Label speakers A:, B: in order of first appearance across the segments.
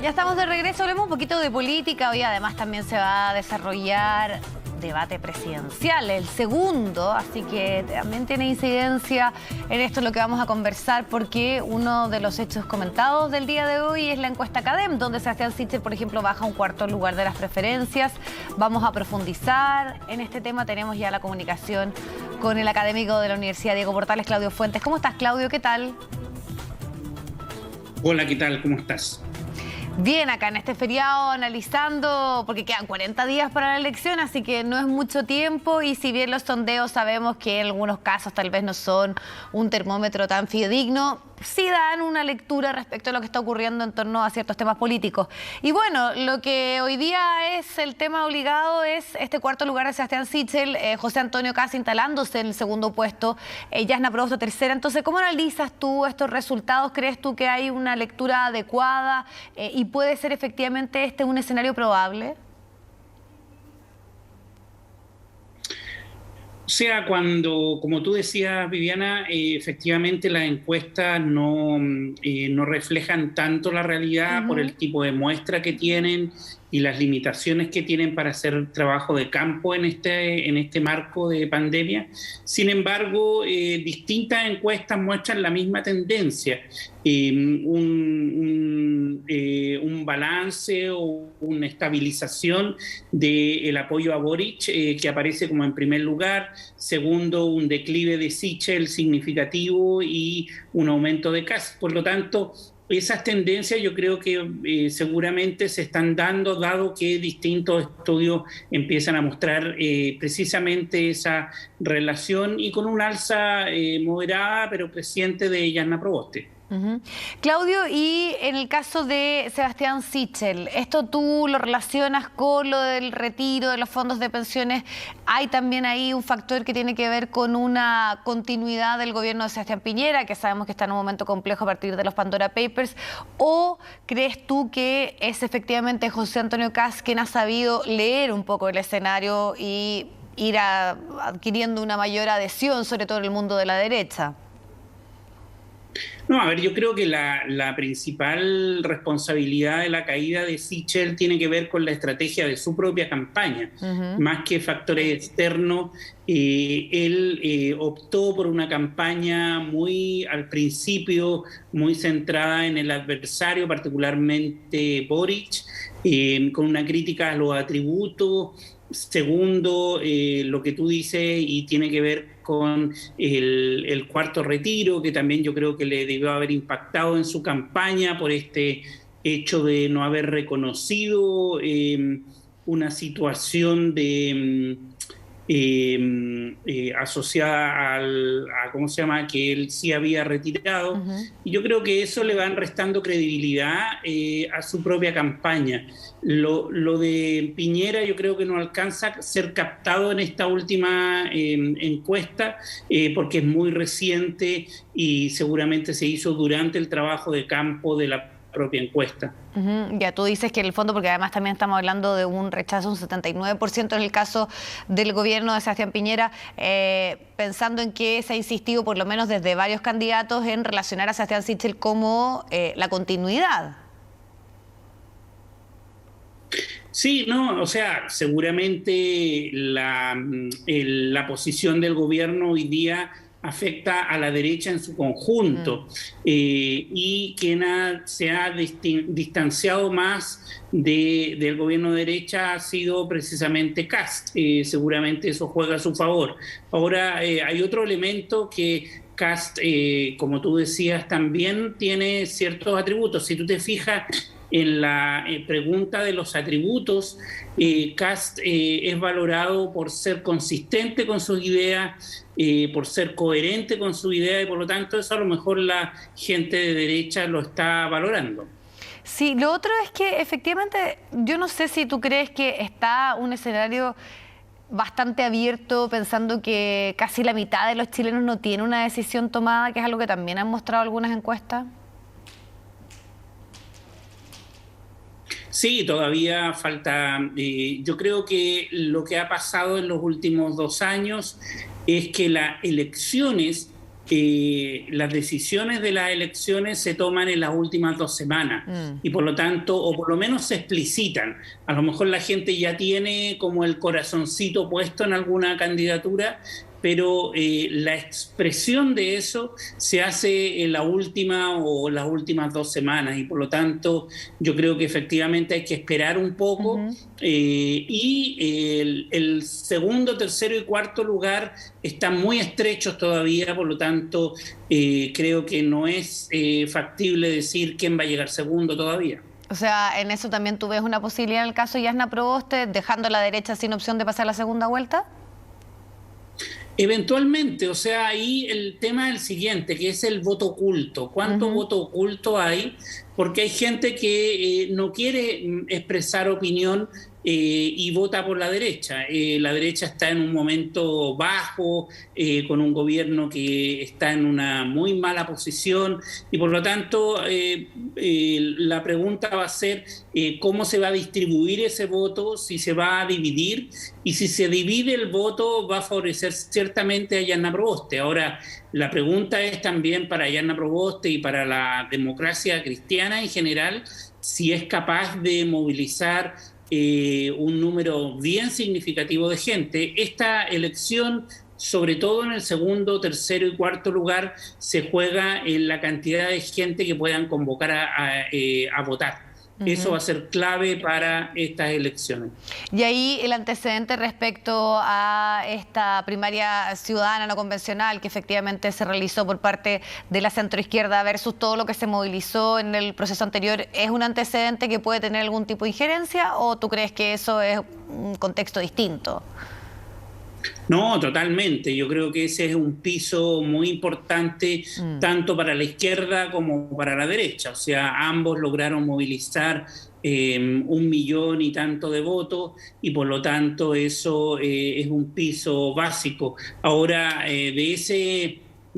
A: Ya estamos de regreso, hablemos un poquito de política. Hoy además también se va a desarrollar debate presidencial, el segundo, así que también tiene incidencia en esto lo que vamos a conversar, porque uno de los hechos comentados del día de hoy es la encuesta CADEM, donde Sebastián Sichel, por ejemplo, baja un cuarto lugar de las preferencias. Vamos a profundizar en este tema. Tenemos ya la comunicación con el académico de la Universidad Diego Portales, Claudio Fuentes. ¿Cómo estás, Claudio? ¿Qué tal?
B: Hola, ¿qué tal? ¿Cómo estás?
A: Bien, acá en este feriado analizando, porque quedan 40 días para la elección, así que no es mucho tiempo, y si bien los sondeos sabemos que en algunos casos tal vez no son un termómetro tan fidedigno, sí dan una lectura respecto a lo que está ocurriendo en torno a ciertos temas políticos. Y bueno, lo que hoy día es el tema obligado es este cuarto lugar de Sebastián Sichel, José Antonio Kast instalándose en el segundo puesto, Jasna Proboste tercera. Entonces, ¿cómo analizas tú estos resultados? ¿Crees tú que hay una lectura adecuada y puede ser efectivamente este un escenario probable?
B: O sea, cuando, como tú decías, Viviana, efectivamente las encuestas no reflejan tanto la realidad por el tipo de muestra que tienen y las limitaciones que tienen para hacer trabajo de campo en este marco de pandemia. Sin embargo, distintas encuestas muestran la misma tendencia, un balance o una estabilización del apoyo a Boric, que aparece como en primer lugar. Segundo, un declive de Sichel significativo y un aumento de Kast. Por lo tanto, esas tendencias yo creo que seguramente se están dado que distintos estudios empiezan a mostrar precisamente esa relación, y con un alza moderada pero creciente de Jasna Proboste.
A: Claudio, y en el caso de Sebastián Sichel, ¿esto tú lo relacionas con lo del retiro de los fondos de pensiones? ¿Hay también ahí un factor que tiene que ver con una continuidad del gobierno de Sebastián Piñera, que sabemos que está en un momento complejo a partir de los Pandora Papers? ¿O crees tú que es efectivamente José Antonio Kast quien ha sabido leer un poco el escenario y ir adquiriendo una mayor adhesión, sobre todo en el mundo de la derecha?
B: No, a ver, yo creo que la principal responsabilidad de la caída de Sichel tiene que ver con la estrategia de su propia campaña. Más que factores externos, él optó por una campaña al principio, muy centrada en el adversario, particularmente Boric, con una crítica a los atributos. Segundo, lo que tú dices, y tiene que ver con el cuarto retiro, que también yo creo que le debió haber impactado en su campaña por este hecho de no haber reconocido una situación asociada a ¿cómo se llama?, que él sí había retirado. Y yo creo que eso le van restando credibilidad a su propia campaña. Lo de Piñera yo creo que no alcanza a ser captado en esta última encuesta, porque es muy reciente y seguramente se hizo durante el trabajo de campo de la propia encuesta.
A: Ya tú dices que en el fondo, porque además también estamos hablando de un rechazo, un 79% en el caso del gobierno de Sebastián Piñera, pensando en que se ha insistido por lo menos desde varios candidatos en relacionar a Sebastián Sichel como la continuidad.
B: Sí, no, o sea, seguramente la posición del gobierno hoy día afecta a la derecha en su conjunto, y quien se ha distanciado más del gobierno de derecha ha sido precisamente Kast. Seguramente eso juega a su favor. Ahora, hay otro elemento que Kast, como tú decías, también tiene ciertos atributos. Si tú te fijas en la pregunta de los atributos, Kast es valorado por ser consistente con sus ideas, por ser coherente con su idea, y por lo tanto eso a lo mejor la gente de derecha lo está valorando.
A: Sí, lo otro es que efectivamente yo no sé si tú crees que está un escenario bastante abierto, pensando que casi la mitad de los chilenos no tiene una decisión tomada, que es algo que también han mostrado algunas encuestas.
B: Sí, todavía falta. Yo creo que lo que ha pasado en los últimos 2 años es que las elecciones las decisiones de las elecciones se toman en las últimas 2 semanas y por lo tanto, o por lo menos se explicitan. A lo mejor la gente ya tiene como el corazoncito puesto en alguna candidatura, pero la expresión de eso se hace en la última o las últimas 2 semanas y por lo tanto yo creo que efectivamente hay que esperar un poco y el segundo, tercero y cuarto lugar están muy estrechos todavía, por lo tanto creo que no es factible decir quién va a llegar segundo todavía.
A: O sea, ¿en eso también tú ves una posibilidad en el caso de Jasna Proboste, dejando a la derecha sin opción de pasar la segunda vuelta?
B: Eventualmente, o sea, ahí el tema es el siguiente, que es el voto oculto. ¿Cuánto voto oculto hay? Porque hay gente que no quiere expresar opinión y vota por la derecha. La derecha está en un momento bajo, con un gobierno que está en una muy mala posición y por lo tanto la pregunta va a ser cómo se va a distribuir ese voto, si se va a dividir y si se divide el voto va a favorecer ciertamente a Jasna Proboste. Ahora, la pregunta es también para Jasna Proboste y para la democracia cristiana en general, si es capaz de movilizar un número bien significativo de gente. Esta elección, sobre todo en el segundo, tercero y cuarto lugar, se juega en la cantidad de gente que puedan convocar a votar. Eso va a ser clave para estas elecciones.
A: Y ahí el antecedente respecto a esta primaria ciudadana no convencional que efectivamente se realizó por parte de la centroizquierda versus todo lo que se movilizó en el proceso anterior, ¿es un antecedente que puede tener algún tipo de injerencia o tú crees que eso es un contexto distinto?
B: No, totalmente. Yo creo que ese es un piso muy importante tanto para la izquierda como para la derecha. O sea, ambos lograron movilizar 1.000.000 y tanto de votos y por lo tanto eso es un piso básico. Ahora, de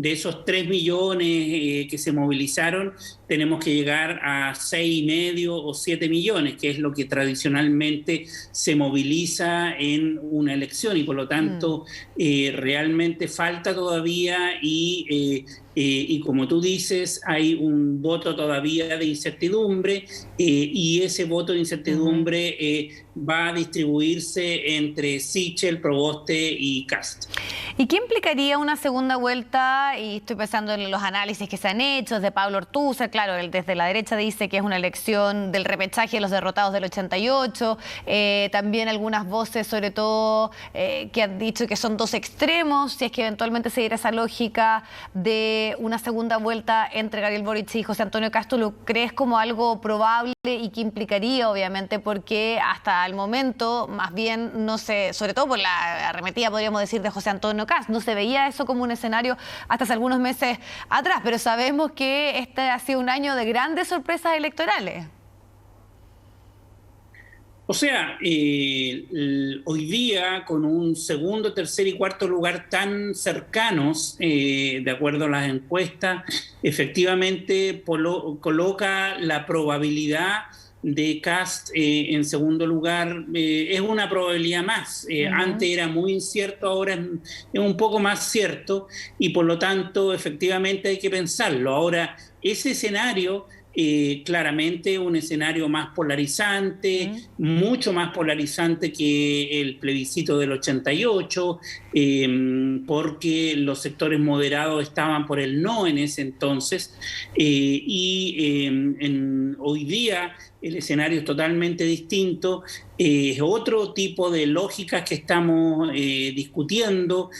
B: esos 3 millones que se movilizaron, tenemos que llegar a 6,5 o 7 millones, que es lo que tradicionalmente se moviliza en una elección y por lo tanto realmente falta todavía y como tú dices, hay un voto todavía de incertidumbre y ese voto de incertidumbre va a distribuirse entre Sichel, Proboste y Kast.
A: ¿Y qué implicaría una segunda vuelta? Y estoy pensando en los análisis que se han hecho de Pablo Ortúzar. Claro, él desde la derecha dice que es una elección del repechaje de los derrotados del 88. También algunas voces, sobre todo, que han dicho que son dos extremos. Si es que eventualmente se diera esa lógica de una segunda vuelta entre Gabriel Boric y José Antonio Kast, ¿lo crees como algo probable y que implicaría, obviamente, porque hasta el momento, más bien, no sé, sobre todo por la arremetida, podríamos decir, de José Antonio Kast, no se veía eso como un escenario hasta hace algunos meses atrás, pero sabemos que este ha sido un año de grandes sorpresas electorales.
B: O sea, hoy día con un segundo, tercer y cuarto lugar tan cercanos, de acuerdo a las encuestas, efectivamente coloca la probabilidad de Kast en segundo lugar, es una probabilidad más. Antes era muy incierto, ahora es un poco más cierto y por lo tanto efectivamente hay que pensarlo. Ahora, ese escenario claramente un escenario más polarizante, mucho más polarizante que el plebiscito del 88, porque los sectores moderados estaban por el no en ese entonces, hoy día el escenario es totalmente distinto, es otro tipo de lógicas que estamos discutiendo,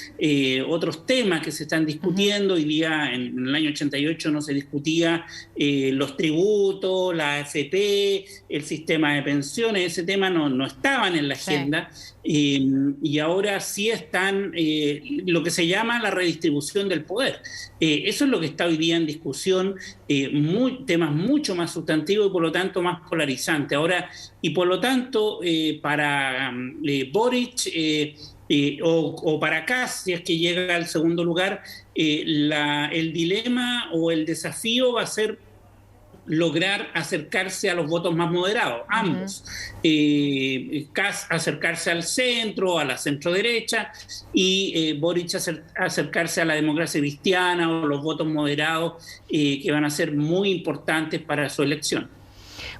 B: otros temas que se están discutiendo. Hoy día, en el año 88, no se discutía los tributos, la AFP, el sistema de pensiones, ese tema no estaban en la agenda. Y ahora sí están lo que se llama la redistribución del poder. Eso es lo que está hoy día en discusión, temas mucho más sustantivos y por lo tanto más polarizantes. Ahora, y por lo tanto, para Boric o para Kast, si es que llega al segundo lugar, el dilema o el desafío va a ser lograr acercarse a los votos más moderados, ambos. Kast acercarse al centro, a la centro-derecha, y Boric acercarse a la democracia cristiana o los votos moderados, que van a ser muy importantes para su elección.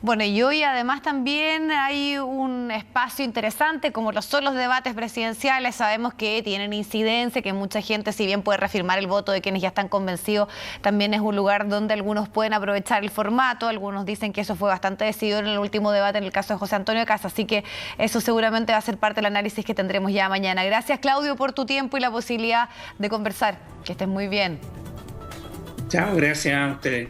A: Bueno, y hoy además también hay un espacio interesante, como lo son los debates presidenciales. Sabemos que tienen incidencia, que mucha gente, si bien puede reafirmar el voto de quienes ya están convencidos, también es un lugar donde algunos pueden aprovechar el formato. Algunos dicen que eso fue bastante decidido en el último debate en el caso de José Antonio Kast, así que eso seguramente va a ser parte del análisis que tendremos ya mañana. Gracias, Claudio, por tu tiempo y la posibilidad de conversar. Que estés muy bien.
B: Chao, gracias a ustedes.